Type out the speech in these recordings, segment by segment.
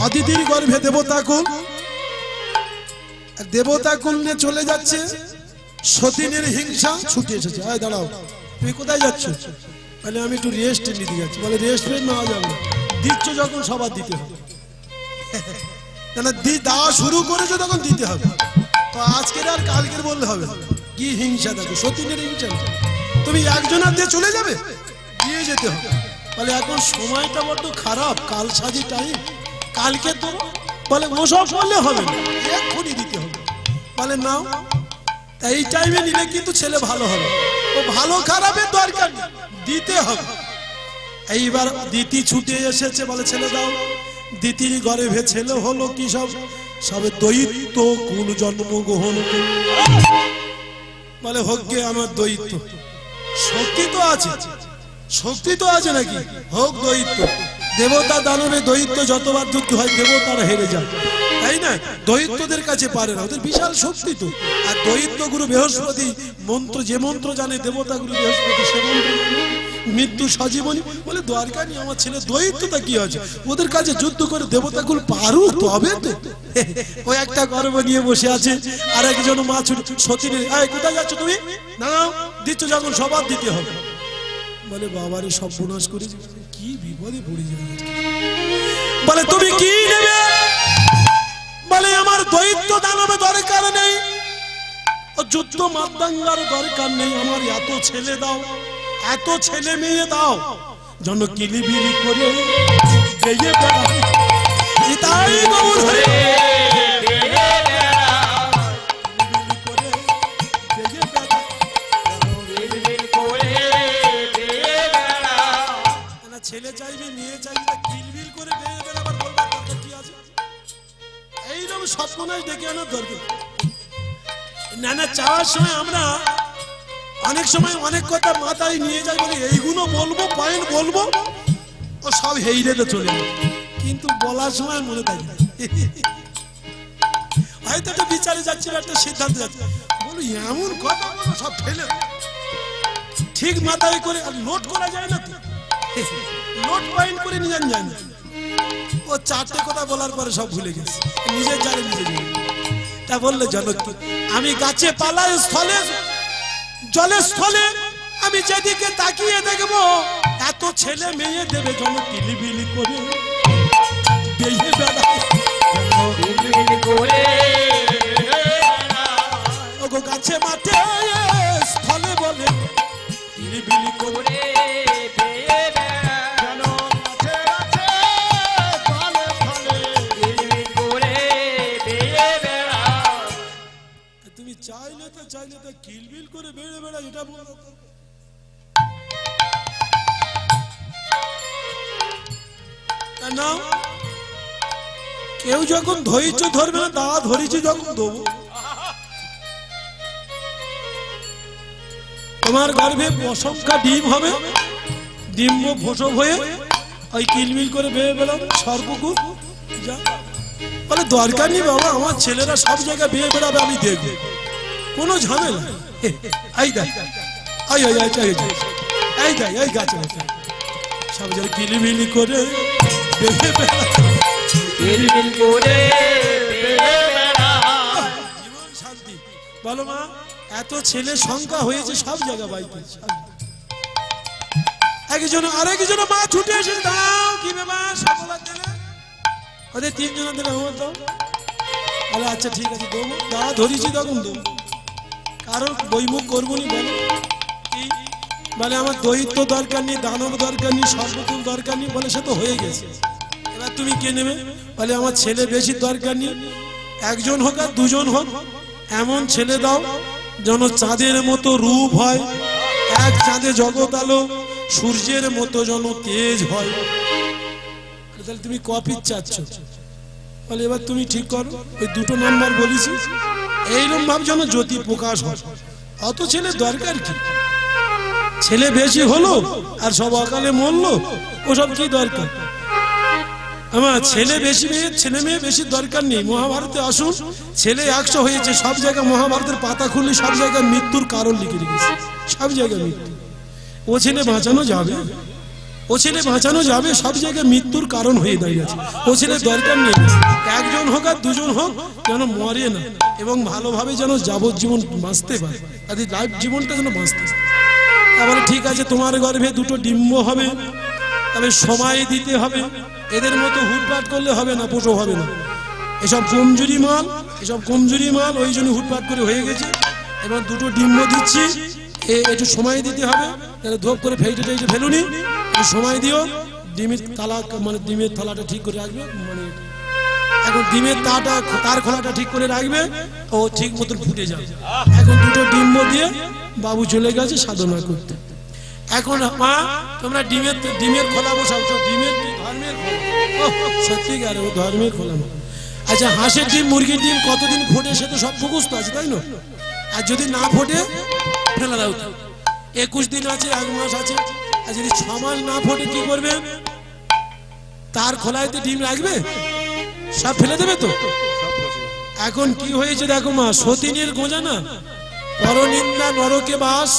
অদিতির গর্ভে দেবতাকুল, দেবতাকুল নিয়ে চলে যাচ্ছে। সতীনের হিংসা ছুটে এসেছে। আয় দাঁড়াও, তুমি কোথায় যাচ্ছ? বলে আমি একটু রেস্ট নিতে যাচ্ছি। বলে রেস্ট নেওয়া যাবে না, দিচ্ছ যখন সবার দিতে হবে। দেওয়া শুরু করেছো তখন দিতে হবে। তো আজকের আর কালকের বললে হবে? কি হিংসা দেখো, সতীনের হিংসা। তুমি একজনের দিয়ে চলে যাবে, দিয়ে যেতে হবে। বলে এখন সময়টা বড্ড খারাপ, কাল সাজি টাইম, কালকে তো বলে ওসব করলে হবে না, এক্ষুনি দিতে হবে। বলে নাও, এই টাইমে নিলে কিন্তু ছেলে ভালো হবে। ও ভালো খারাপের দরকার নেই, দিতে হবে। এইবার দিতি ছুটে এসেছে, বলে ছেলে দাও। দিতির গর্ভে ছেলে হলো কি সব সবে দৈত্য কুল জন্মগ্রহণ। বলে হোক গে আমার দৈত্য, শক্তি তো আছে, শক্তি তো আছে নাকি, হোক দৈত্য। দেবতা দানবে দৈত্য যতবার যুদ্ধ হয় দেবতারা হেরে যায়, তাই না? দৈত্যদের কাছে পারে না, ওদের বিশাল শক্তি তো। আর দৈত্য গুরু বৃহস্পতি মন্ত্র, যে মন্ত্র জানে দেবতা গুরু বৃহস্পতি সে মন্ত্র, মৃত্যু সজীবনী। বলে দরকার নেই, আমার ছেলে দৈত্যতা কি আছে, ওদের কাছে যুদ্ধ করে দেবতাগুলো পারুক তবে তো। ও একটা গর্ব নিয়ে বসে আছে, আর একজন মা সতীর, কোথায় যাচ্ছ তুমি? না দিচ্ছ যখন সবার দিতে হবে। বলে বাবারে সর্বনাশ করে কি বিপদে পড়ে যাবে। বলে তুমি কি নেবে? বলে আমার দৈত্য দানবে দরকার নেই, যুদ্ধ মাদ্দাঙ্গার দরকার নেই, আমার এত ছেলে দাও, এত ছেলে মেয়ে দাও, যেন কিলিবিলি করে বেয়ে বেড়ায়। তাই বাবু ধরে ছেলে চাইবে, মেয়ে চাইবে, কিলবিল করে বেয়ে বেড়াবার বলবার দরকার কি আছে? এইরকম স্বপ্নাই ডেকে আনার দরকার। না চাওয়ার সময় আমরা অনেক সময় অনেক কথা মাথায় নিয়ে যাই, বলি এইগুলো বলবো, পয়েন্ট বলবো, ও সব হেইরে তো চলে যায়, কিন্তু বলার সময় মনে থাকে হয়তো একটা বিচারে যাচ্ছি, একটা সিদ্ধান্ত যাচ্ছে, বলি এমন কথা বলো সব ফেলে ঠিক মাথায় করে। আর নোট করা যায় না তো, নোট পয়েন্ট করে নিয়ে যায় না। ও চারটে কথা বলার পরে সব ভুলে গেছে, নিজের জানে নিজে জানে। তা বললে জনক আমি গাছে পালায় স্থলে জলে স্থলে, আমি যেদিকে তাকিয়ে দেখবো এত ছেলে মেয়ে দেবে যেন কিলিবিলি করে বেয়ে বেড়ায়। ওগো গাছে মাঠে স্থলে বলে কিলিবিলি করে চাইলে তো কিলবিল করে বেড়ে বেড়া, এটা বলো না। কেউ যখন ধৈর্য ধরবে না, দা ধরেছি যখন দেবো। তোমার গর্ভে অসংখ্য ডিম হবে, ডিম ফসব হয়ে ওই কিলবিল করে বেড়ে বেড়াও সর্বকুল যা। বলে দরকার নেই বাবা, আমার ছেলেরা সব জায়গায় বেয়ে বেড়াবে, আমি দেখবো, কোনো ঝামেলা। এই দেখ এই গাছে সব জায়গায় কিলিবিলি করে জীবন শান্তি। বলো মা, এত ছেলে সংখ্যা হয়েছে সব জায়গা বাইতে, একজন আরেকজন মা ছুটে এসে দাও কি ব্যাপার, সকলের দিলে ওদের তিনজনের দিলে আমার দাও। বলে আচ্ছা ঠিক আছে দেবো, দা ধরেছি তখন দেবো, কারণ বইমুখ করবো নি। বলো কি? বলে আমার দৈত্য দরকার নেই, দানব দরকার নেই, সর্বকুল দরকার নেই। বলে সে তো হয়ে গেছে, এবার তুমি কে নেবে? বলে আমার ছেলে বেশি দরকার নেই, একজন হোক আর দুজন হোক, এমন ছেলে দাও যেন চাঁদের মতো রূপ হয়, এক চাঁদে জগৎ আলো, সূর্যের মতো যেন তেজ হয়। তাহলে তুমি কপি চাচ্ছ? বলে এবার তুমি ঠিক করো, ওই দুটো নাম্বার বলেছি, এইরকম ভাব যেন জ্যোতি প্রকাশ হয়। অত ছেলে দরকার কি? ছেলে বেশি হলো আর সব অকালে মরলো, ওসব কি দরকার? আমার ছেলে বেশি মেয়ে, ছেলে মেয়ে বেশি দরকার নেই। মহাভারতে আসুন, ছেলে 100 হয়েছে, সব জায়গায় মহাভারতের পাতা খুললে সব জায়গায় মৃত্যুর কারণ লিখে রেখেছে, সব জায়গায় মৃত্যু। ও ছেলে বাঁচানো যাবে? ও ও ছেলে বাঁচানো যাবে, সব জায়গায় মৃত্যুর কারণ হয়ে দাঁড়িয়েছে। ও ছেলে দরকার নেই, একজন হোক আর দুজন হোক যেন মরে না এবং ভালোভাবে যেন যাবজ্জীবন বাঁচতে পারে, তাদের লাইফ জীবনটা যেন বাঁচতে। তারপরে ঠিক আছে, তোমার গর্ভে দুটো ডিম্ব হবে, তবে সময় দিতে হবে। এদের মতো হুটপাট করলে হবে না, পোষো হবে না। এসব কমজুরি মাল, এসব কমজুরি মাল, ওই জন্য হুটপাট করে হয়ে গেছে। এবার দুটো ডিম্ব দিচ্ছি, একটু সময় দিতে হবে। তাহলে ধোপ করে ফেটে টেটে ফেলুনি, একটু সময় দিও। ডিমের তালা মানে ডিমের থালাটা ঠিক করে রাখবে, মানে এখন ডিমের তার খোলাটা ঠিক করে রাখবে, ও ঠিক মতন ফুটে যাবে। এখন দুটো ডিম্ব দিয়ে বাবু চলে গেছে সাধনা করতে। এখন মা তোমরা ডিমের খোলা বসাও, ডিমের ধর্মের খোলা, সত্যিকার ও ধর্মের খোলা। আচ্ছা, হাঁসের ডিম মুরগির ডিম কতদিন ফোটে সে তো সব মুখস্থ আছে, তাই না? আর যদি না ফোটে ফেলে দাও, 21 দিন আছে, 1 মাস আছে। আর যদি 6 মাস না ফোটে কি করবে? তার খোলাইতে ডিম রাখবে, সব ফেলে দেবে তো। এখন কি হয়েছে দেখো মা, সতীনের গোঁজা না, পরনিন্দা নরকে বাস,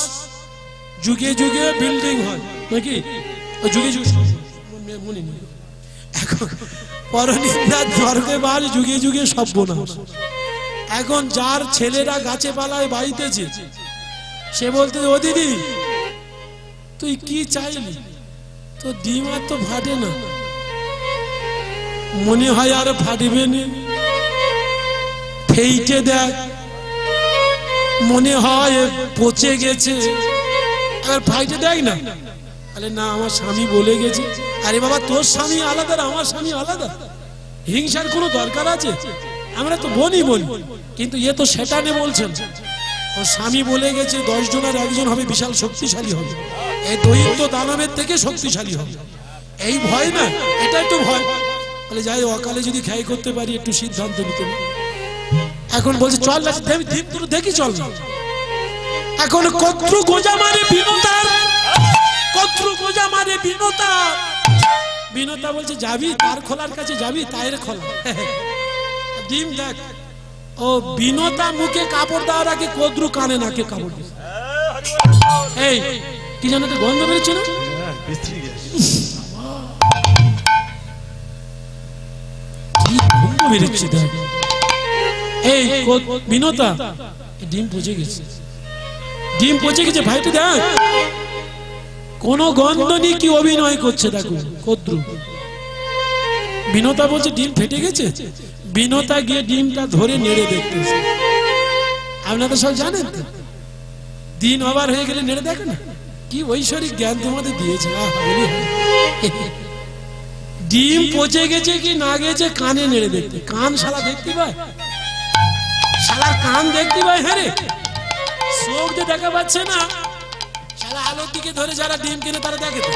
যুগে যুগে বিল্ডিং হয় নাকি, যুগে যুগে মনে নেই। এখন পরনিন্দা নরকে বাস, যুগে যুগে সর্বনাশ। এখন যার ছেলেরা গাছে পালায় বাইতেছে, সে বলতে, ও দিদি তুই কি চাইলি, তো ডিম আর তো ফাটে না, মনে হয় আর ফাটবে না, ফেইটে দেখ, মনে হয় পচে গেছে, আর ফাইটে দেখ না। আরে না, আমার স্বামী বলে গেছে। আরে বাবা, তোর স্বামী আলাদা, আমার স্বামী আলাদা, হিংসার কোনো দরকার আছে? আমরা তো বনি, কিন্তু এ তো সেটানে বলছেন, ওর স্বামী বলে গেছে 10 জনের 1 জন হবে, বিশাল শক্তিশালী হবে, এই দৈত্য দানবের থেকে শক্তিশালী হবে। এই ভয় না, এটাই তো ভয়। তাহলে যাই, অকালে যদি খেয়াল করতে পারি, একটু সিদ্ধান্ত নিতে। এখন বলছে চল দেখি, চল না। এখন কত্রু গোজা মারে বিনতার, কত্রু গোজা মারে বিনতার। বিনতা বলছে যাবি, তার খোলার কাছে যাবি, তায়ের খোলা ডিম দেখ। ও বিনতা মুখে কাপড় দেওয়ার আগে কদ্রু কানে নাকে কাপড় দিচ্ছে। এই কি জানো তো, গন্ধ বেরোচ্ছে না? গন্ধ বেরোচ্ছে দেখ। এই বিনতা, ডিম পচে গেছে, ডিম পচে গেছে ভাইটা দেখ, কোন গন্ধ নেই, কি অভিনয় করছে দেখো কদ্রু। বিনতা বলছে ডিম ফেটে গেছে। বিনতা গিয়ে ডিমটা ধরে নেড়ে দেখতেছে। আপনারা সব জানেন তো, দিন ওভার হয়ে গেলে নেড়ে দেখেন না, কি ঐশ্বরিক জ্ঞান তোমাদের দিয়েছে। ডিম পচে গেছে কি না গেছে কানে নেড়ে দেখতে। কান শালা দেখতে পায়, শালার কান দেখতে পায়। হ্যাঁ রে, চোখ যে দেখা পাচ্ছে না, শালা আলোর দিকে ধরে যারা ডিম কিনে তারা দেখে তো।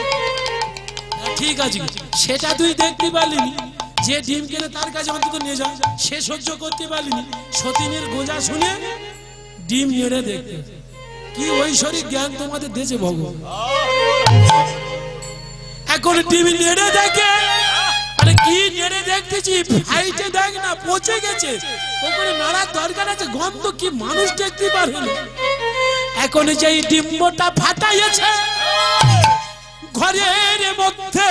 ঠিক আছে, সেটা তুই দেখতে পারলিনি, যে ডিম কিনে তার কাছে অন্তত নিয়ে যা, সে সহ্য করতে পারলিনি। সতীনের গোজা শুনে ডিম নেড়ে দেখতে, কি ঐশ্বরিক জ্ঞান তোমাদের দিয়েছে ভগবান। এখন ডিম নেড়ে দেখে, আরে কি নেড়ে দেখতেছি, ফাইটে দেখ না, পচে গেছে, ওখানে নাড়ার দরকার আছে, গন্ধ কি মানুষ দেখতে পারে না। এখন যেই ডিম্বটা ফাটাইছে ঘরের মধ্যে,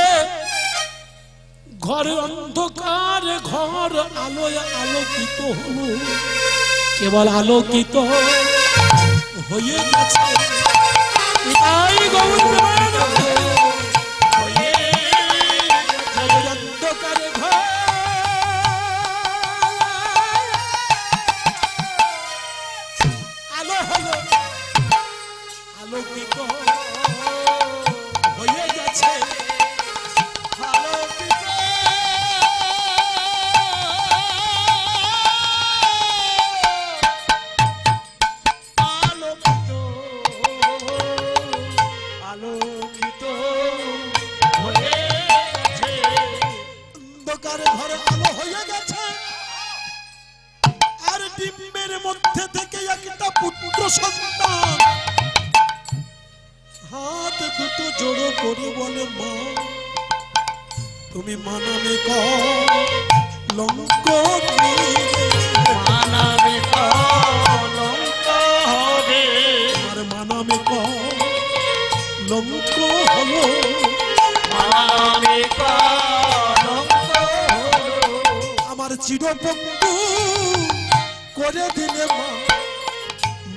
ঘরে অন্ধকার, ঘর আলোয় আলোকিত হলো, কেবল আলোকিত হয়ে গেছে। তাই অন্ধকারে ঘর আলো হলো, আলোকিত হয়ে গেছে। মধ্যে থেকে একটা পুত্র সন্তান হাত দুটো জোড়ো করে বলে, মা তুমি মানাবে কলঙ্ক, মানাবে কলঙ্ক হবে, আর মানাবে কলঙ্ক হলো, চিরবন্ধু করে দিলে মা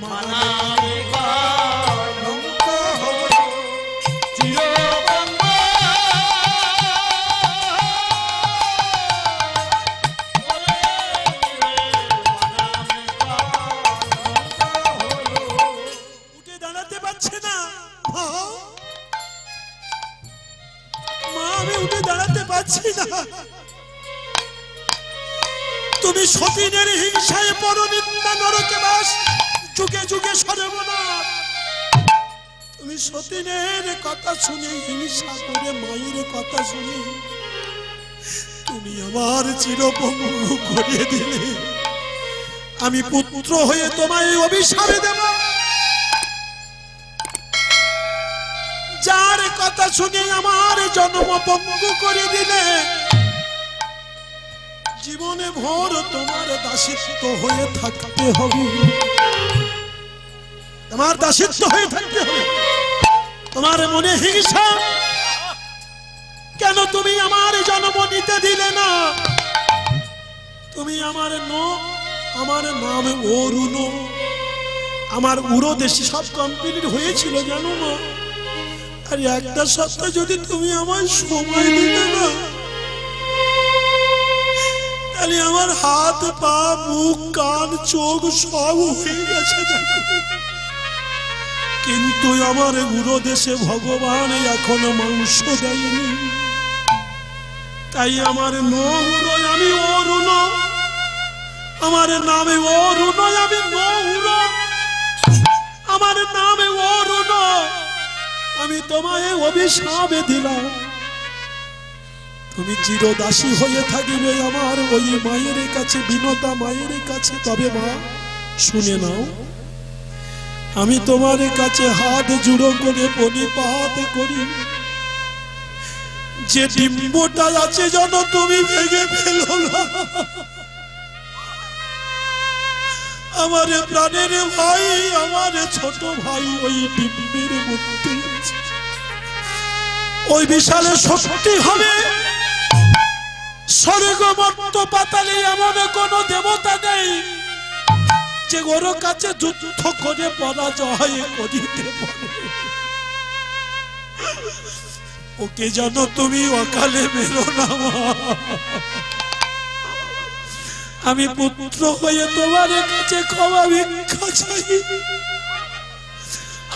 মানামি কলঙ্ক হলো চিরবন্ধু উঠে দাঁড়াতে পারছে না মা, মা আমি উঠে দাঁড়াতে পারছি না। তুমি সতীনের হিংসায় পরনিন্দা নরকে বাস যুগে যুগে সর্বনাশ। তুমি সতীনের কথা শুনে হিংসা করে মায়ের কথা শুনে তুমি আমার চিরপঙ্গু করে দিলে। আমি পুত্র হয়ে তোমায় অভিশাপ দেব, যার কথা শুনে আমার জন্ম পঙ্গু করে দিলে জীবনে ভোর তোমার দাসিত্ব হয়ে থাকতে হবে, তোমার দাসিত্ব হয়ে থাকতে হবে। তোমার মনে হিংসা কেন? তুমি আমার জন্ম নিতে দিলে না। তুমি আমার আমার নাম অরুণ, আমার উরোদেশী সব কমপ্লিট হয়েছিল জানো না। আর একটা সপ্তাহ যদি তুমি আমার সময় দিতে না, তাহলে আমার হাত পা মুখ কান চোখ সব হয়ে গেছে। কিন্তু আমার উরোদেশে ভগবান এখনো মাংস দেয়নি, তাই আমার নৌরয় আমি অরুণ, আমার নামে অরুণ আমি নৌর, আমার নামে অরুণ আমি তোমায় অভিশাপ দিলাম। তুমি চিরদাসী হয়ে থাকিবে আমার ওই মায়ের কাছে, বিনতা মায়ের কাছে। তবে মা শুনে নাও, আমি তোমার কাছে হাত জুড়ো করে প্রণিপাত করি, যে ডিম্বটা আছে যেন তুমি ভেঙে ফেলো না। আমার প্রাণের ভাই, আমার ছোট ভাই ওই ডিম্বের মধ্যে আছে। ওই বিশালে শক্তি হবে, স্বর্গ মর্ত পাতালে এমন কোন দেবতা নেই যে ওর কাছে যুদ্ধ করে পরাজয় করিতে পারে। ওকে জানো তুমি অকালে মেরো না মা। আমি পুত্র হয়ে তোমার কাছে ক্ষমা ভিক্ষা চাই।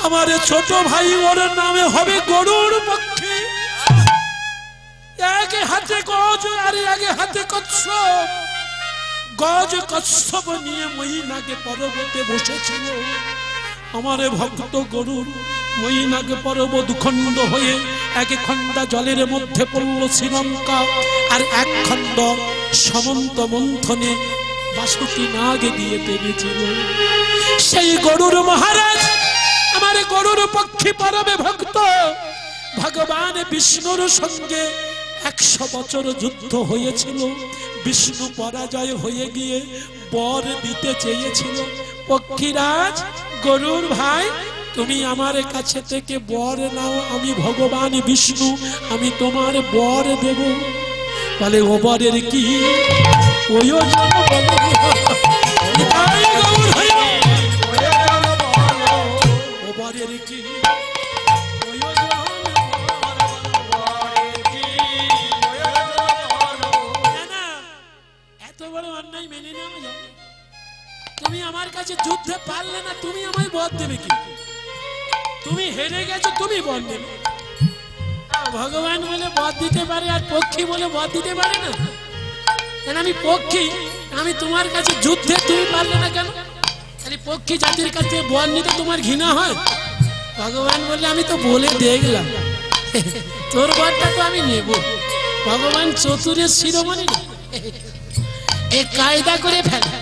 আমার ছোট ভাই ওর নামে হবে গরুর পক্ষে, এক হাতে গজ আর এক হাতে কচ্ছপ। গজ কচ্ছপ নিয়ে মহিনাকে পর্বতে বসেছিল। আমার ভক্ত গরুর মহিনাক পর্বত খণ্ড হয়ে এক খণ্ডা জলের মধ্যে পড়ল শ্রীলঙ্কা, আর এক খণ্ড সমন্ত মন্থনে বাসুকি নাগে দিয়ে টেনেছিল। সেই গরুর মহারাজ আমার গরুর পক্ষে পরমে ভক্ত ভগবান বিষ্ণুর সঙ্গে 100 বছর যুদ্ধ হয়েছিল। বিষ্ণু পরাজয় হয়ে গিয়ে বর দিতে চেয়েছিল। পক্ষীরাজ গরুর ভাই, তুমি আমার কাছে থেকে বর নাও, আমি ভগবান বিষ্ণু, আমি তোমার বর দেব। বলে ও বরের কি প্রয়োজন বলো, ও বরের কি মেনে নেওয়া যাবে? তুমি আমার কাছে যুদ্ধে পারলে না, তুমি আমায় বর দেবে কি? তুমি হেরে গেছো, তুমি বর দেবে? ভগবান বলে বর দিতে পারে, আর পক্ষী বলে বর দিতে পারে না। কেন আমি পক্ষী, আমি তোমার কাছে যুদ্ধে তুমি পারলে না কেন? তাহলে পক্ষী জাতির কাছে বর নিতে তোমার ঘৃণা হয়? ভগবান বললে আমি তো বলে দেখলাম, তোর বরটা তো আমি নেব। ভগবান চতুরের শিরোমণি, এ কায়দা করে ফেলে।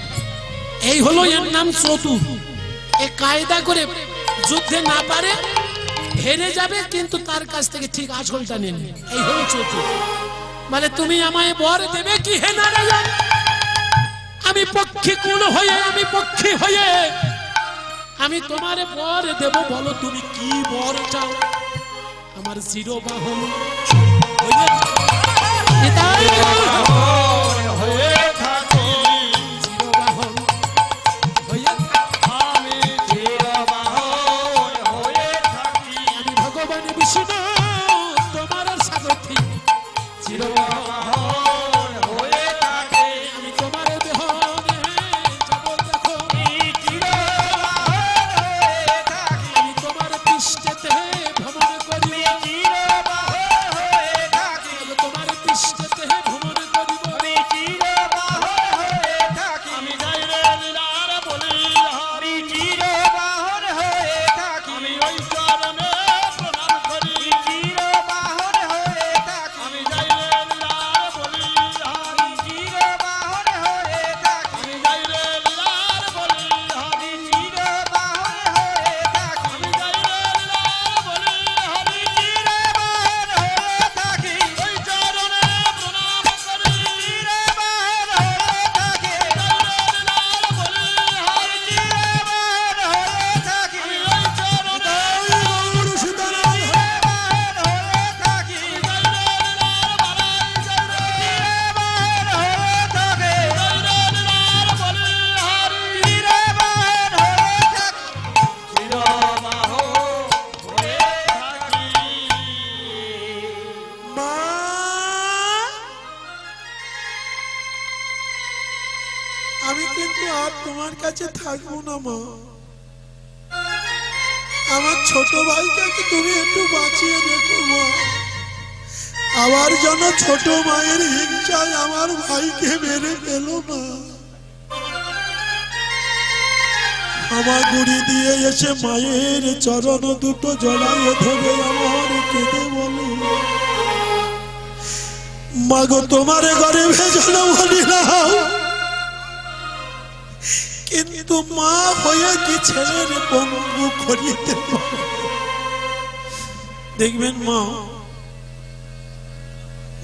এই হলো এর নাম চতুর। এ কায়দা করে যুদ্ধে না পারে, হেরে যাবে, কিন্তু তার কাছ থেকে ঠিক আসলটা নেন। এই হলো চতুর। মানে তুমি আমায় বর দেবে কি হে নারায়ণ? আমি পক্ষী কুল হয়ে, আমি পক্ষী হয়ে আমি তোমার বর দেব। বলো তুমি কি বর চাও? আমার শিরোবাহন হয়ে সাগরথি চিরবাহর হয়ে থাকে আমি তোমার দেহ যাব দেখো চিরবাহর হয়ে থাকে আমি তোমার পৃষ্ঠেতে ভ্রমণ করি চিরবাহর হয়ে থাকে আমি তোমার পৃষ্ঠেতে ভ্রমণ করিব চিরবাহর হয়ে থাকে আমি যাই রে লীলার বলি আমি চিরবাহর হয়ে থাকি আমি ওই চরণে প্রণাম করি চিরবাহর হয়ে থাকি আমি যাই রে লীলার বলি আমি চিরবাহর হয়ে থাকি আমি যাই রে লীলার বলি আমি চিরবাহর হয়ে থাকি আমি যাই রে লীলার বলি চিরবাহর হয়ে থাকি ওই চরণে প্রণাম করি চিরবাহর হয়ে থাকি যাই রে লীলার বলি চিরবাহর হয়ে থাকি আমি ওই চরণে গৌর সীতারাম চিরবাহর হয়ে থাকি যাই রে লীলার বাড়াই যাই রে চিরবাহর হয়ে থাকি যাই রে লীলার বলি চিরবাহর হয়ে থাকি চিরবাহর হয়ে থাকি মা আমি কিন্তু আর তোমার কাছে থাকবো না মা আমার ছোট ভাইকে তুমি একটু বাঁচিয়ে রেখো মা আবার যেন ছোট মায়ের হিংসায় আমার ভাইকে মেরে ফেলো না আমার গুড়ি দিয়ে এসে মায়ের চরণ দুটো জড়াইয়ে ধরে আমার কেঁদে বলে মাগো তোমার ঘরে ভেজানো বলি না কিন্তু মা হয়ে কি ছেলের পঙ্গু করিতে পারে? দেখবেন মা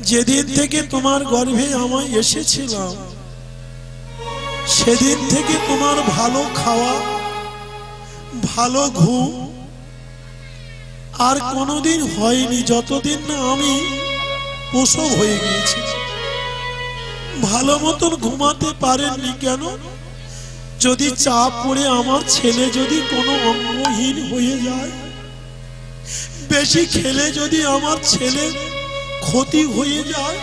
যেদিন থেকে তোমার গর্ভে আমায় এসেছিলাম সেদিন থেকে তোমার ভালো খাওয়া ভালো ঘুম আর কোনোদিন হয়নি যতদিন না আমি প্রসব হয়ে গিয়েছি ভালো মতন ঘুমাতে পারেননি কেন যদি চাপ পড়ে আমার ছেলে যদি কোনো অঙ্গহীন হয়ে যায় বেশি খেলে যদি আমার ছেলে ক্ষতি হয়ে যায়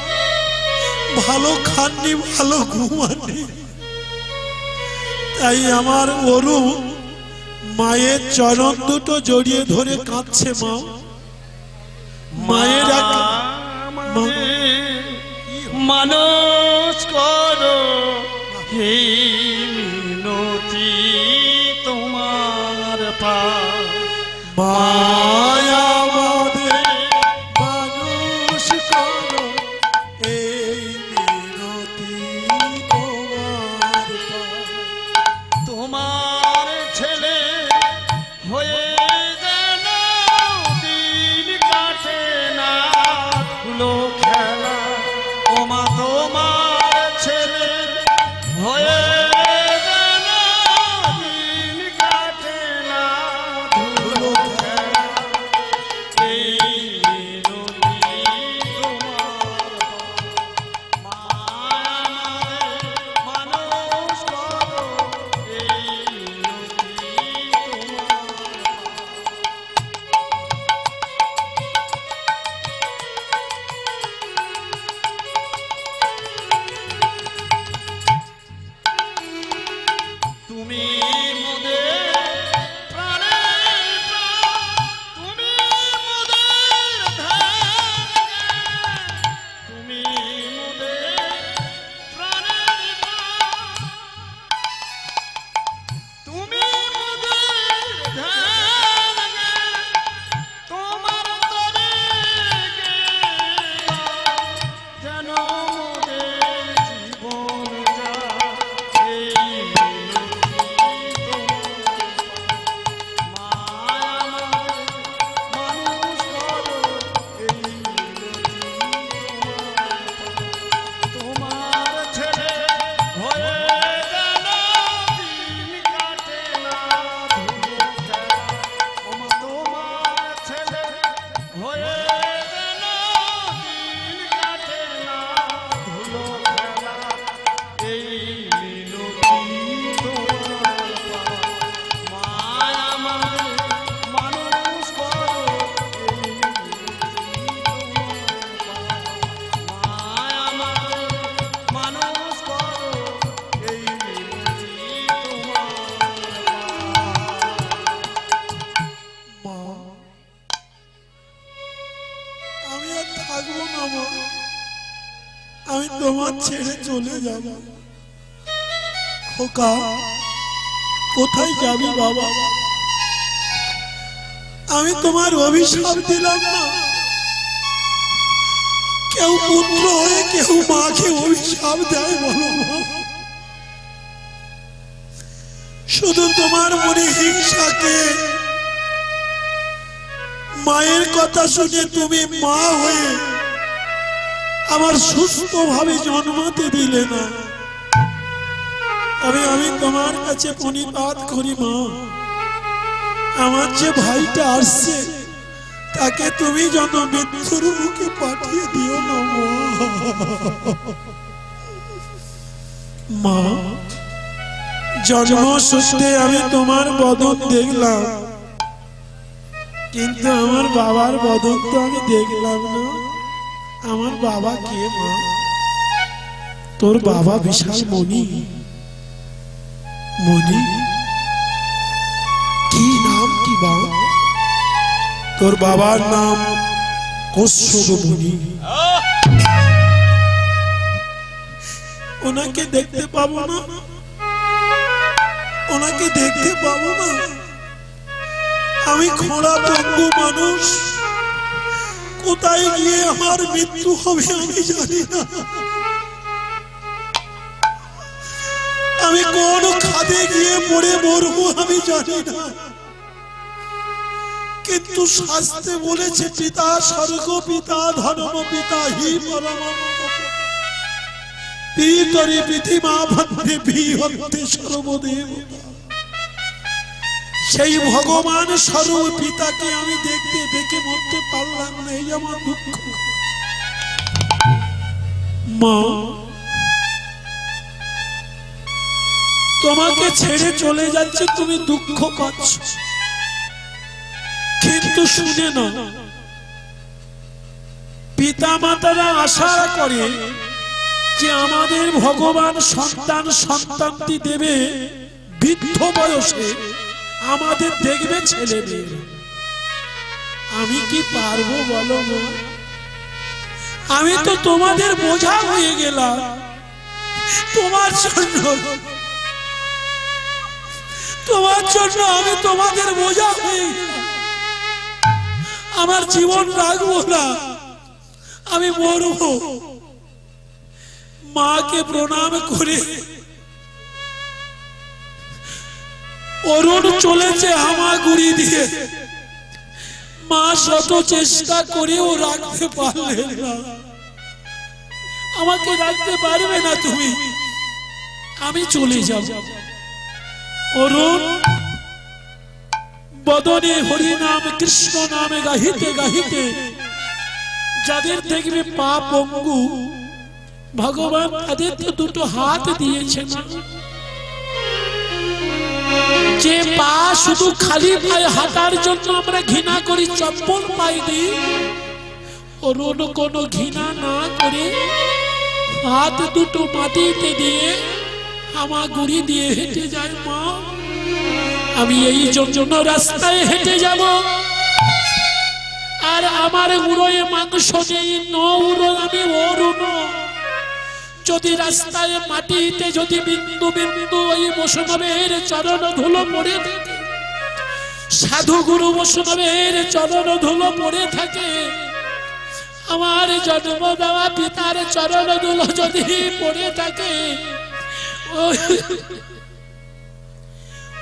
ভালো খাননি ভালো ঘুমাননি তাই আমার অরু মায়ের চরণ দুটো জড়িয়ে ধরে কাঁদছে মা মায়ের এক মানুষ করো হে মিনতি তোমার পা মায়া আমাদের মানুষ করো এই মিনতি তোমার পায়। তোমার ছেলে হয়ে যেন দিন কাটে না ধুলো খেলা ওমা তোমার ছেলে হয়ে থাকবো না মা, আমি তোমার ছেড়ে চলে যাব। খোকা, কোথায় যাবি বাবা? আমি তোমার অভিশাপ দিলাম না। কেউ পুত্র হয়ে কেউ মাকে অভিশাপ দেয় বলো মা? শুধু তোমার মনে হিংসাকে মায়ের কথা শুনে তুমি মা হয়ে আমার সুস্থভাবে জন্মাতে দিলে না। তবে আমি তোমার কাছে প্রণিপাত করি মা, আমার যে ভাইটা আসছে তাকে তুমি যেন মৃত্যুর মুখে পাঠিয়ে দিও না মা। জন্মসূত্রে আমি তোমার বদন দেখলাম, কিন্তু আমার বাবার বদন তো আমি দেখলাম না। আমার বাবা কে মা? তোর বাবা বিশাল মণি। মণি কি নাম কি বাবা? তোর বাবার নাম কশ্যপ মুনি। ওনাকে দেখতে পাবো না? ওনাকে দেখতে পাবো না? আমি খোঁড়া পঙ্গু মানুষ, কোথায় গিয়ে আমার মৃত্যু হবে আমি জানি না। আমি কোন খাদে গিয়ে পড়ে মরবো আমি জানি না। কিন্তু শাস্ত্রে বলেছে পিতা স্বর্গ পিতা ধর্ম পিতা হি পরম পিতরি পৃথিবী ভদ্রে বিহন্তে সর্বদেব। সেই ভগবান স্বরূপ পিতাকে আমি দেখতে দেখে মরতে পারলাম না, এই আমার দুঃখ মা। তোমাকে ছেড়ে চলে যাচ্ছে, তুমি দুঃখ পাচ্ছ, কিন্তু শুনে না, পিতা মাতারা আশা করে যে আমাদের ভগবান সন্তান সন্তানটি দেবে বৃদ্ধ বয়সে, আমাদের দেখবে ছেলে মেয়ে। আমি কি পারবো বলো না? আমি তো তোমাদের বোঝা হয়ে গেলাম। তোমার জন্য আমি তোমাদের বোঝা হয়ে গেলাম। আমার জীবন রাখবো না, আমি মরবো। মাকে প্রণাম করে অরুণ চলেছে হামাগুড়ি দিয়ে। মা শত চেষ্টা করেও রাখতে পারলেন না। আমাকে রাখতে পারবে না তুমি, আমি চলে যাব। অরুণ বদনে হরি নাম কৃষ্ণ নামে গাহিতে গাহিতে যাদের দেখবে পা পঙ্গু, ভগবান তাদের দুটো হাত দিয়েছেন। যে পা শুধু খালি পায়ে হাঁটার জন্য আমরা ঘৃণা করি, চপ্পল পাই দিই, অরুণ কোনো ঘৃণা না করে হাত দুটো মাটিতে দিয়ে হামাগুড়ি দিয়ে হেঁটে যায়। মা, আমি এই জন্য রাস্তায় হেঁটে যাব, আর আমার উড়োয় মাংস নেই, উড়ো আমি অরুণ। যদি রাস্তায় মাটিতে যদি বিন্দু বিন্দু ওই বৈষ্ণবের চরণ ধুলো পড়ে থাকে, সাধু গুরু বৈষ্ণবের চরণ ধুলো পড়ে থাকে, আমার জন্ম দেওয়া পিতার চরণ ধুলো যদি পড়ে থাকে,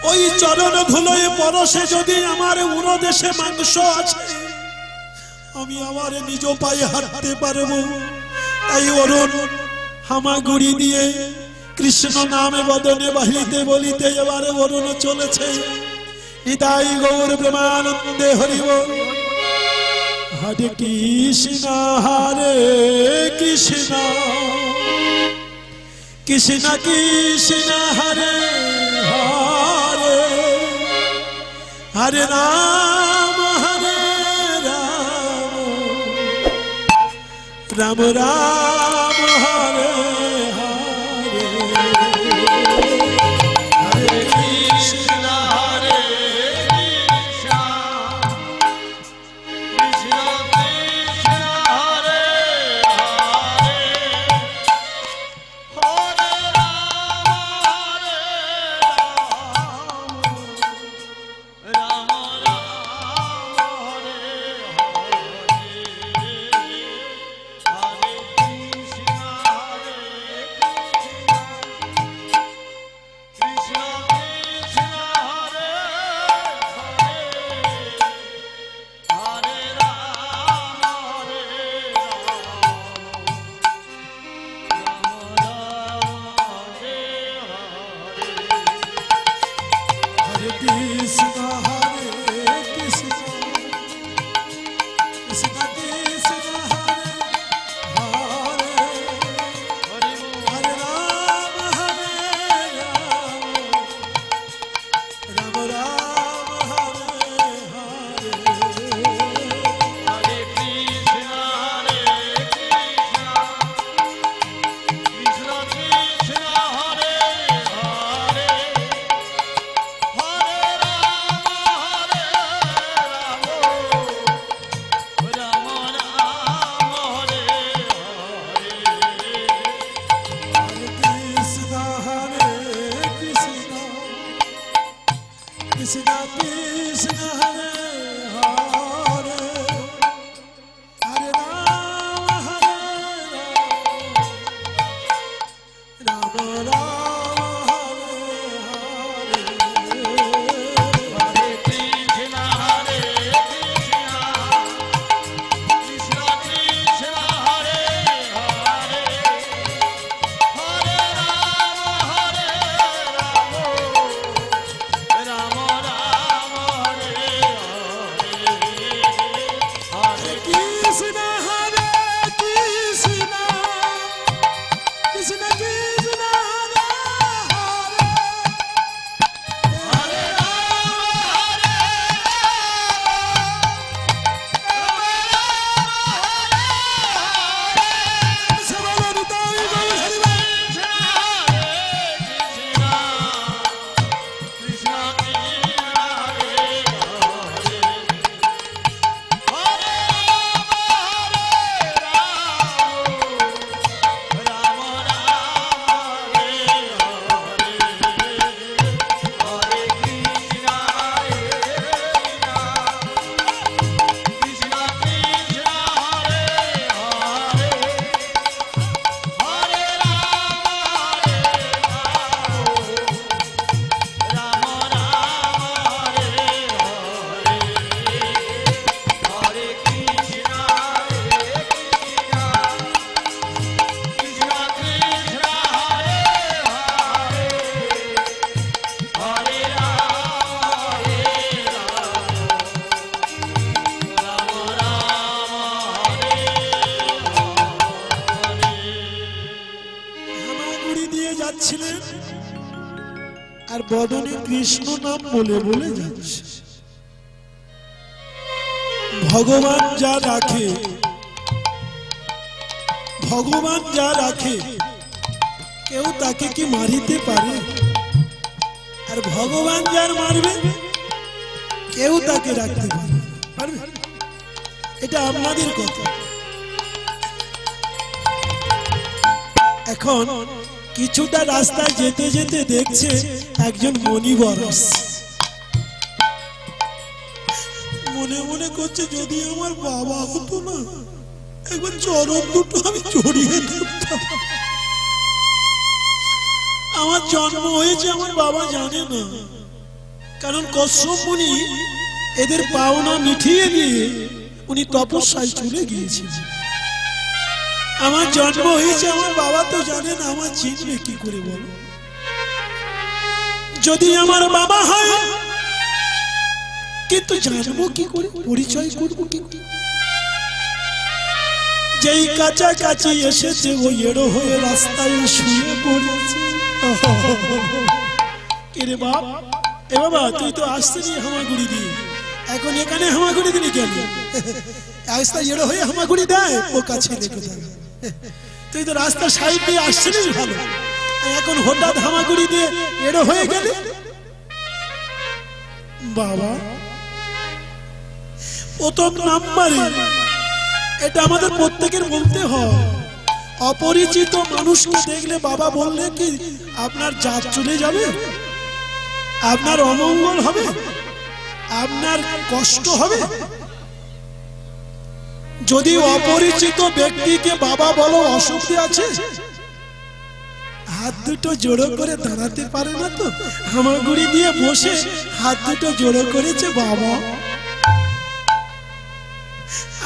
ওই চরণ ধুলোয় পরশে যদি আমার উরদেশে মাংস আছে, আমি আমার নিজ পায়ে হাঁটতে পারবো। তাই অরুণ হামাগুড়ি দিয়ে কৃষ্ণ নামে বদনে বাহিতে বলিতে এবারে অরুণ চলেছে। নিতাই গৌর প্রেমানন্দে হরি বল। হরে কৃষ্ণ হরে কৃষ্ণ কৃষ্ণ কৃষ্ণ হরে হরে, হরে রাম রাম রাম হরে হরে, হরে কৃষ্ণ হরে কৃষ্ণ কৃষ্ণ কৃষ্ণ হরে যাচ্ছিলেন আর বদনে কৃষ্ণ নাম বলে বলে যাচ্ছে। ভগবান যা রাখে, ভগবান যা রাখে কেউ তাকে কি মারিতে পারে? আর ভগবান যার মারবে কেউ তাকে রাখতে পারবে? এটা আপনাদের কথা। এখন কিছুটা রাস্তায় যেতে যেতে দেখছে একজন মনিবর আসছে। মনে মনে করছে যদি আমার বাবা হতো না, একবার চরণ দুটো আমি জড়িয়ে ধরতাম। আমার জন্ম হয়েছে আমার বাবা জানে না, কারণ কশ্যপ মুনি এদের পাওনা মিটিয়ে দিয়ে উনি তপস্যায় চলে গিয়েছেন। আমার জন্ম হয়েছে আমার বাবা তো জানে না, আমার চিনবে কি করে বলো? যদি আমার বাবা হয় কিন্তু জানবো কি করে, পরিচয় করবো কি করে? যেই কাছাকাছি এসেছে ওই এড়ো হয়ে রাস্তায় শুয়ে পড়েছে। এরে বাপ, এ বাবা তুই তো আসছিস হামাগুড়ি দিয়ে, এখন এখানে হামাগুড়ি দিলি কেন? রাস্তায় এড়ো হয়ে হামাগুড়ি দেয় ও কাছে রেখে থাকে। তুই তো রাস্তা সাইড দিয়ে আসছিস ভালো, এখন হঠাৎ হামাগুড়ি দিয়ে এড়ো হয়ে গেলে? বাবা প্রথম নাম্বারে এটা আমাদের প্রত্যেকের বলতে হয়। অপরিচিত মানুষকে দেখলে বাবা বললে কি আপনার জাত চলে যাবে? আপনার অমঙ্গল হবে? আপনার কষ্ট হবে? যদি অপরিচিত ব্যক্তিকে বাবা বলো অসুবিধা আছে? হাত দুটো জোড়ো করে দাঁড়াতে পারে না তো, হামাগুড়ি দিয়ে বসে হাত দুটো জোড়ো করেছে, বাবা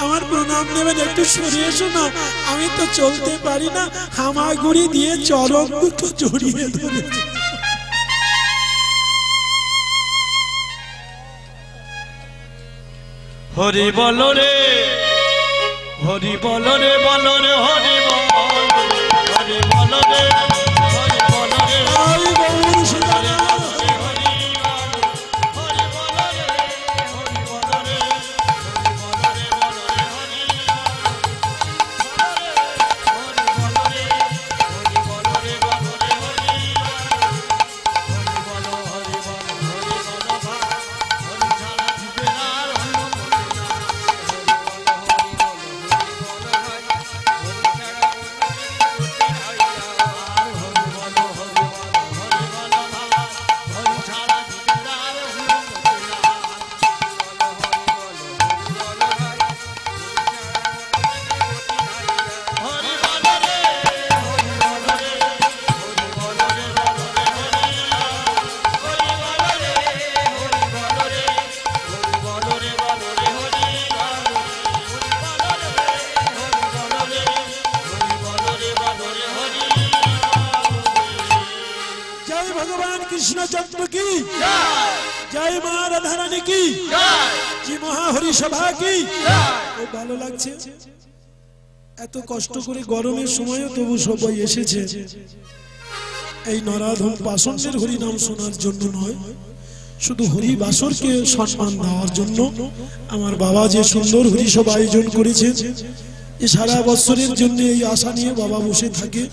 আমার প্রণাম নেবেন, একটু সরে এসো না, আমি তো চলতে পারি না। হামাগুড়ি দিয়ে চরণ দুটো জড়িয়ে ধরেছে। হরি বল রে, হরি বল রে, বল রে হরি বল, হরি বল রে, হরি বল রে, হরি বল সীতারাম। কৃষ্ণচন্দ্র কি জয়, মা রাধারানী কি জয়, জি মহাহরি সভা কি জয়। খুব ভালো লাগছে, এত কষ্ট করে গরমের সময়ও তবু সবাই এসেছে এই নরাধম পাষণ্ডের হরি নাম শোনার জন্য নয়, শুধু হরি বাসরকে সম্মান দেওয়ার জন্য। আমার বাবা যে সুন্দর হরি সভা আয়োজন করেছেন, যে সারা বছরের জন্য এই আশা নিয়ে বাবা বসে থাকে।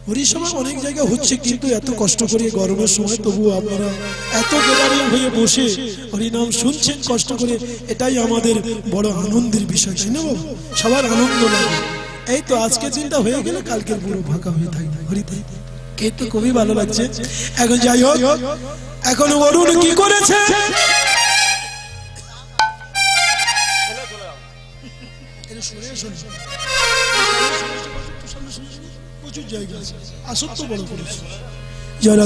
হরিসভা অনেক জায়গায় হচ্ছে, কিন্তু এত কষ্ট করে গরমের সময় তবু আপনারা এত গ্যাদারিং হয়ে বসে হরিনাম শুনছেন কষ্ট করে, এটাই আমাদের বড় আনন্দের বিষয়, তাই না বাবু? সবার আনন্দ লাগে। এই তো আজকের দিনটা হয়ে গেলে কালকের পুরো ফাঁকা হয়ে থাকবে হরিতে, কে তো খুবই ভালো লাগছে। এখন যাই হোক, এখন অরুণ কি করেছে? প্রচুর জায়গা আছে, আসক্ত বড় করেছে যারা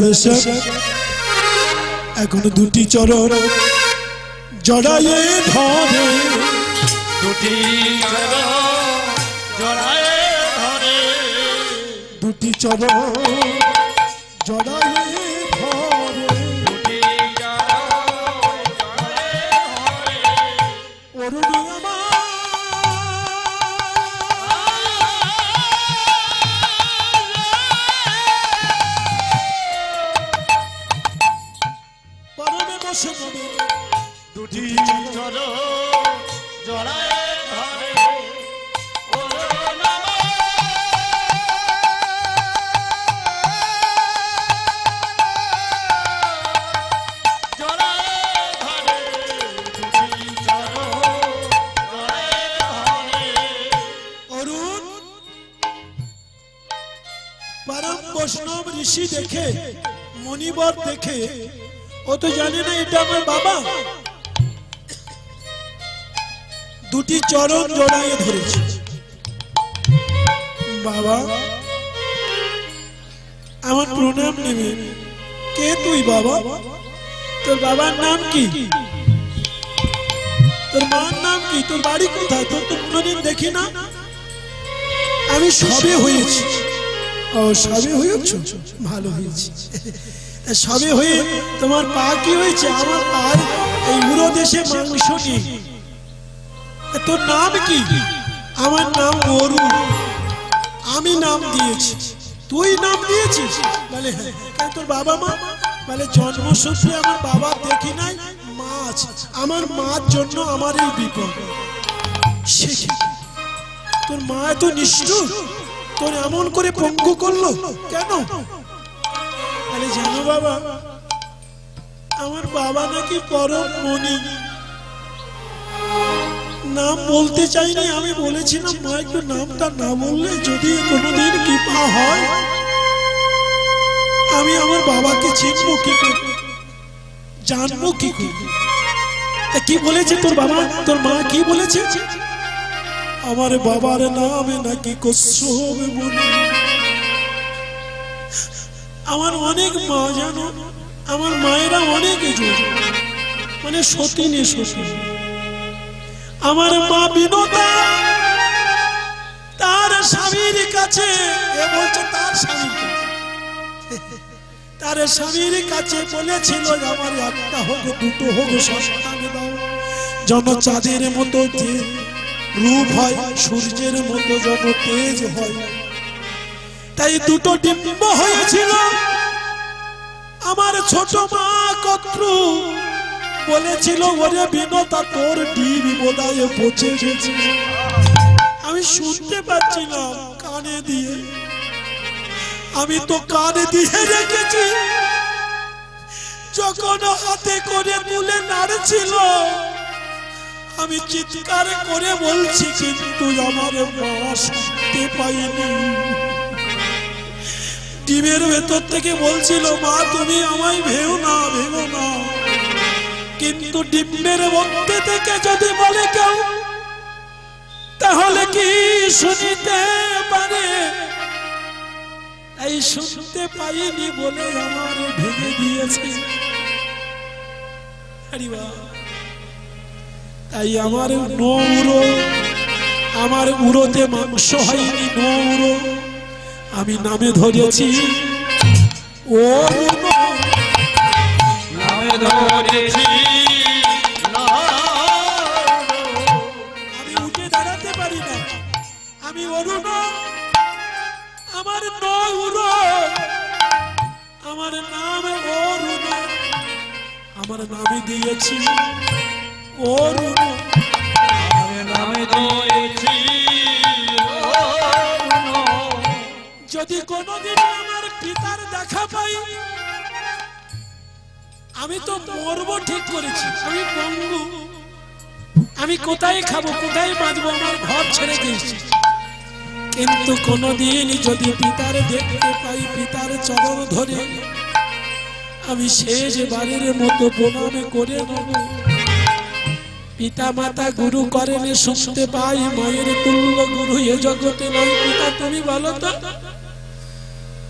এখন দুটি চরণ জড়ায়ে ধরে, দুটি চরণ জড়ায়ে ধরে, দুটি চরণ জড়ায়ে ধরে, দুটি চরণ জড়ায়ে ধরে, অরুণ আমার বৈষ্ণব ঋষি দেখে, মণিবর দেখে, ও তো জানে না এটা আমার বাবা। দুটি চরণ জড়াইয়ে ধরেছে, বাবা আমার প্রণাম নেবে। কে তুই বাবা? তোর বাবার নাম কি? তোর মার নাম কি? তোর বাড়ি কোথায়? তোর তো কোনোদিন দেখি না। আমি সবে হয়েছি। ও সবে হয়েছ, ভালো হয়েছে। সবে হয়ে তোমার পা কি হয়েছে? আমার পার এই উড়ো দেশে মাংস নেই। তোর নাম কি? আমার নাম অরু। আমি নাম দিয়েছি। তুই নাম দিয়েছিস? বলে হ্যাঁ। কেন তোর বাবা মা? বলে জন্মসূত্রে আমার বাবা দেখি নাই, মা আছে। আমার মার জন্য আমার এই বিপদ। সে কি? তোর মা এত নিষ্ঠুর, তোর এমন করে পঙ্গু করলো কেন? বলে জানো বাবা, আমার বাবা নাকি পরম মনি। নাম বলতে চাইনি, আমি বলেছিলাম মা একটু নামটা না বললে যদি কোনোদিন কৃপা হয় আমি আমার বাবাকে চিনবো কি করে, জানবো কি করে। তা কি বলেছে তোর বাবা? তোর মা কি বলেছে? আমার বাবার নামে নাকি কশ্যপ মুনি। আমার অনেক মা জানো, আমার মায়েরা অনেক মানে সতীনে সতী। আমার মা বিনোদা তার স্বামীর কাছে, এ বলছে তার স্বামীর কাছে, তার স্বামীর কাছে বলেছিল আমার একটা হোক দুটো হোক সন্তান দাও, যেন চাঁদের মতো যে রূপ হয়, সূর্যের মতো যেন তেজ হয়। তাই দুটো ডিম্ব হয়েছিল। আমার ছোট মা কত্রু বলেছিল ওরে বিনতা তোর ডিম বোধহয় পচে গেছে। আমি শুনতে পাচ্ছিলাম কানে দিয়ে, আমি তো কানে দিয়ে রেখেছি। যখন হাতে করে তুলে নাড়ছিল আমি চিৎকার করে বলছি, কিন্তু আমার মা শুনতে পাইনি। ডিমের ভেতর থেকে বলছিল মা তুমি আমায় ভেও না, ভেও না। কিন্তু ডিমের মধ্যে থেকে যদি বলে কেউ তাহলে কি শুনতে পারে? এই শুনতে পাইনি বলে আমার ভেঙে দিয়েছে। তাই আমার নৌরো, আমার উড়োতে মাংস হয়নি, নৌরো আমি নামে ধরেছি। ও নামে ধরেছি, আমি উঠে দাঁড়াতে পারি না। আমি অরুণ, আমার নৌরো, আমার নাম অরুণ, আমার নামে দিয়েছি অরুণ। নামে ধরেছি। যদি কোনোদিন আমার পিতার দেখা পাই, আমি তো মরবো ঠিক করেছি। আমি পঙ্গু, আমি কোথায় খাবো, কোথায় বাঁচবো? আমার ঘর ছেড়ে দিয়েছি। কিন্তু কোনোদিন যদি পিতার দেখতে পাই, পিতার চরণ ধরে আমি শেষ বারের মতো প্রণাম করে নেব। পিতা মাতা গুরু করেন শুনতে পাই, মায়ের তুল্য গুরু এ জগতে নাই। পিতা তুমি বলো তো,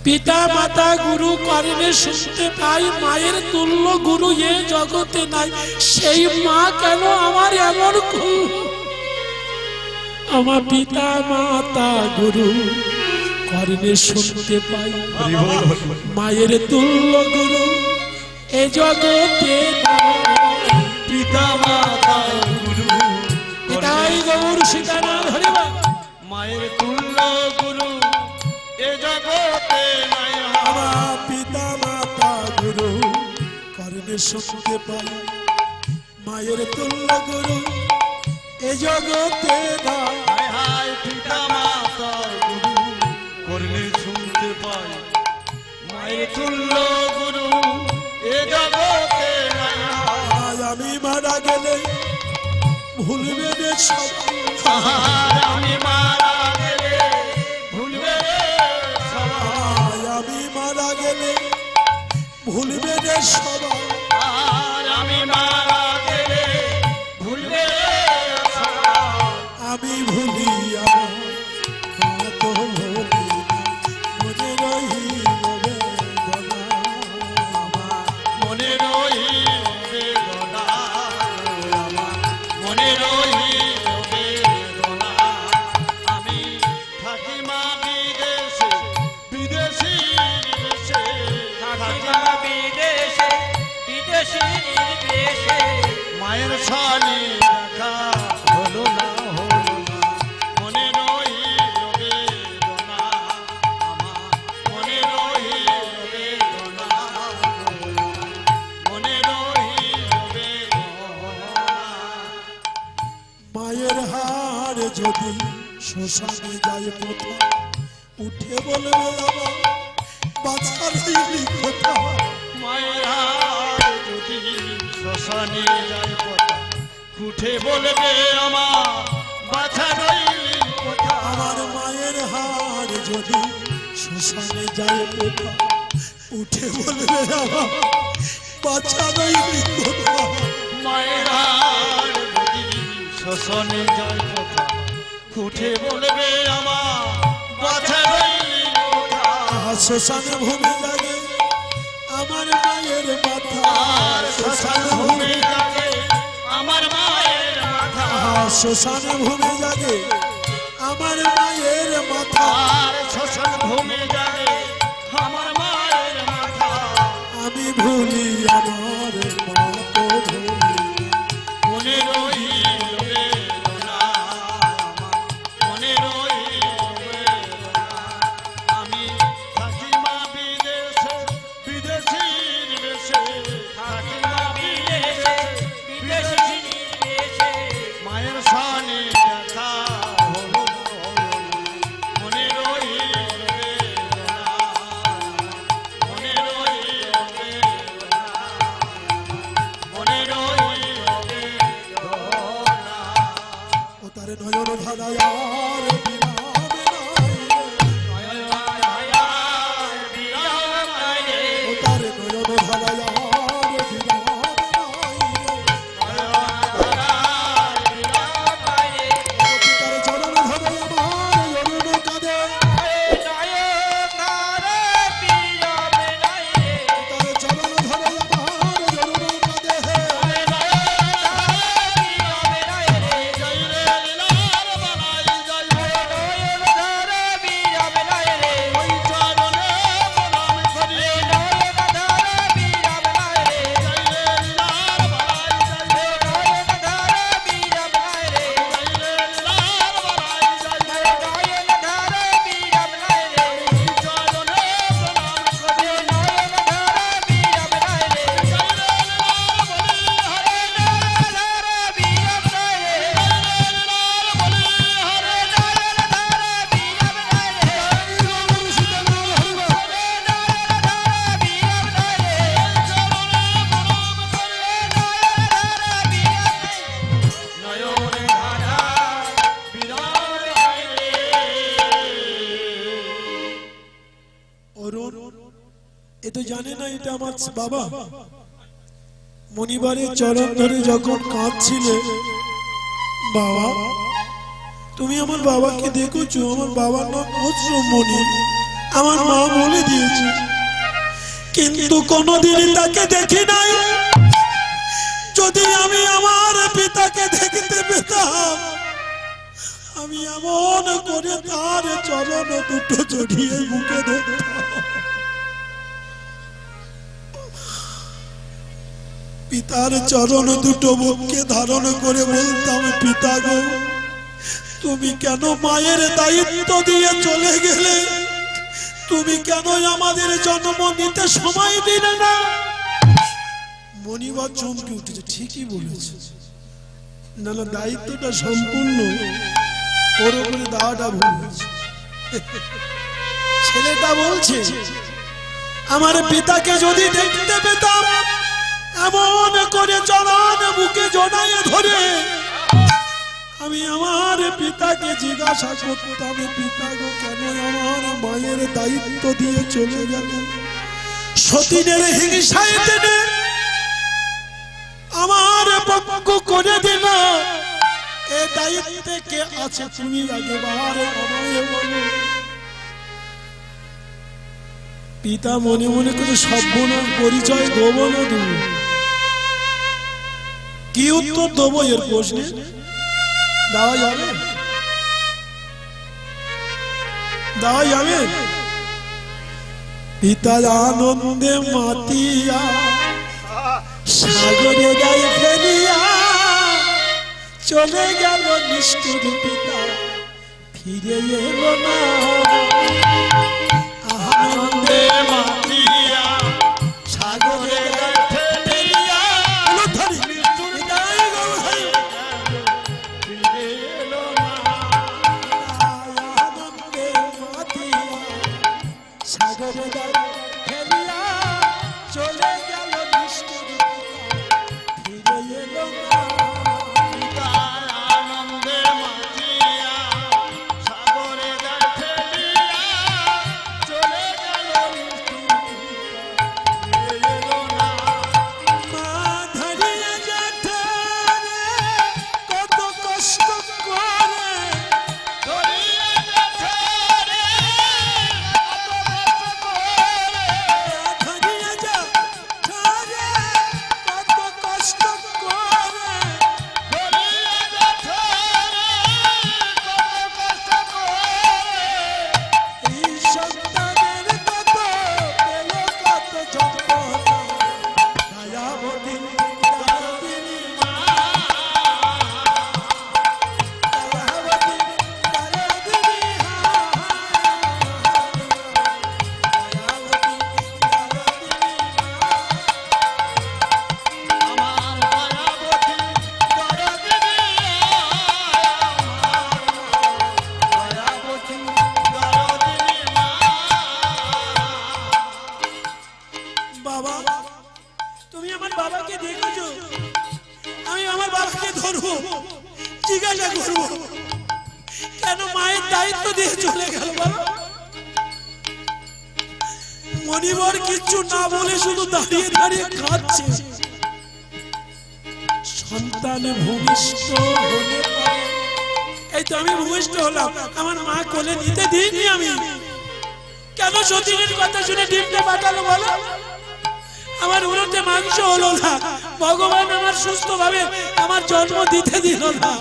পিতা মাতা গুরু করেন শুনতে পাই, মায়ের তুল্য গুরু এ জগতে নাই। সেই মা কেন আমার এমন? আমার পিতা মাতা গুরু করেন শুনতে পাই, মায়ের তুল্য গুরু এ জগতে নাই। পিতা মাতা গুরু পিতাই গৌর সীতারাম হরি বল। মায়ের তুল্য গুরু এ জগতে নাই। আমার পিতা মাতা গুরু করেন শুনতে পাই, মায়ের তুল্য গুরু এ জগতে নাই। হায় হায় পিতা মাতা গুরু করলে শুনতে পাই, মায়ের তুল্য গুরু এ জগতে নাই। আজ আমি মারা গেলে ভুলবে রে সব, আমি মারা গেলে ভুলবে সবাই। আমি সবাই আর আমি মারা গেলে ভুলবে আমি ভুলি আমার মা তো ভুলি মনে রহিল বেদনা আমার মনে রহিল বেদনা আমার মনে রহিল বেদনা আমি থাকি মা বিদেশে বিদেশি দেশে থাকিমা বিদেশে বিদেশি দেশে মায়ের সানি দেখা হলো না মনে রহিল বেদনা আমার মনে রহিল বেদনা মনে রহিল বেদনা মায়ের হার যদি শ্মশানে যায় কোথা উঠে বলবে বাবা বাছা রইলি কোথা মায়ের হার যদি শ্মশানে যায় কথা উঠে বলবে আমার বাছা রইলি কোথা আমার মায়ের হার যদি শ্মশানে যায় কোথা উঠে বলবে বাবা বাছা রইলি কোথা মায়ের হার যদি শ্মশানে যায় কথা উঠে বলবে আমার বাছা রইলি কোথা শ্মশানে ভূমি লাগে আমার মায়ের মাথা আর শ্মশান ভূমি লাগে আমার মায়ের মাথা শ্মশানে ভূমি লাগে আমার মায়ের মাথা আর শ্মশান ভূমি লাগে আমার মায়ের মাথা আমি ভুলি আমার মা তো ভুলি মনে রহিল বেদনা আমার মনে রহিল বেদনা আমি থাকি মা বিদেশে বিদেশির বেশে থাকি মা বিদেশে বিদেশি দেশে মায়ের সানে দেখা হলো মনে রহিল বেদনা মনে রহিল বেদনা মনে রহিল বেদনা ও তার নয়ন ধারায়ার ও তার নয়ন ধারায়ার তার চরণ ধরে আমার অরুণ কাঁদে তার চরণ ধরে আমার অরুণ কাঁদে এ তো জানে না এটা আমার বাবা মনিবারের চরণ ধরে যখন কাঁদছিলে বাবা তুমি আমার বাবাকে দেখেছো আমার বাবার নাম মনি আমার মা বলে দিয়েছে কিন্তু কোনোদিন তাকে দেখি নাই যদি আমি আমার পিতাকে দেখতে পেতাম আমি এমন করে তার চরণ দুটো জড়িয়ে মুখে ধরতাম পিতার চরণ দুটো বুকে ধারণ করে বলতাম পিতা গো তুমি কেন মায়ের দায়িত্ব দিয়ে চলে গেলে তুমি কেন আমাদের জন্ম নিতে সময় দিলে না মনিবার চমকে উঠেছে ঠিকই বলেছে না না দায়িত্বটা সম্পূর্ণ ওর উপরে দাওয়াটা ভুল হয়েছে। ছেলেটা বলছে আমার পিতাকে যদি দেখতে পেতাম এমন করে চরণ বুকে জড়ায়ে ধরে আমি আমার পিতাকে জিজ্ঞাসা করতাম পিতা গো কেন আমার মায়ের দায়িত্ব দিয়ে চলে গেলেন সতীনের হিংসায় টেনে আমার পক্ষ করে দিল। এ দায়িত্বে কে আছে তুমি আগে বারে আমায় বলো। পিতা মনে মনে করে সর্বনাশ পরিচয় দেবো না দেবো, কি উত্তর দেবো এর প্রশ্নে? দেওয়া যাবে? দেওয়া যাবে? পিতা আনন্দে মাতিয়া সাগরে গায়ে ফেলিয়া চলে গেল নিষ্ঠুর পিতা, ফিরে এলো না। আনন্দে মাতিয়া সাগরে গায়ে ফেলিয়া ফিরে এলো না। আনন্দে মাতিয়া সাগরে গায়ে ফেলিয়া চলে গেল নিষ্ঠুর পিতা, ফিরে এলো না। বাবা, তুমি আমার বাবাকে দেখেছো? আমি আমার বাবাকে ধরবো, জিজ্ঞাসা করবো কেন মায়ের দায়িত্ব দিয়ে চলে গেল। বাবা মনিবর কিচ্ছু না বলে শুধু দাঁড়িয়ে দাঁড়িয়ে কাঁদছে। সন্তান ভূমিষ্ঠ হলে পরে, এই তো আমি ভূমিষ্ঠ হলাম, আমার মা কোলে নিতে দিইনি আমি, কেন সতীনের কথা শুনে ডিমটা পাঠালো বলো? আমার উড়োতে মাংস হলো না, ভগবান আমার সুস্থ ভাবে আমার জন্ম দিতে দিল না।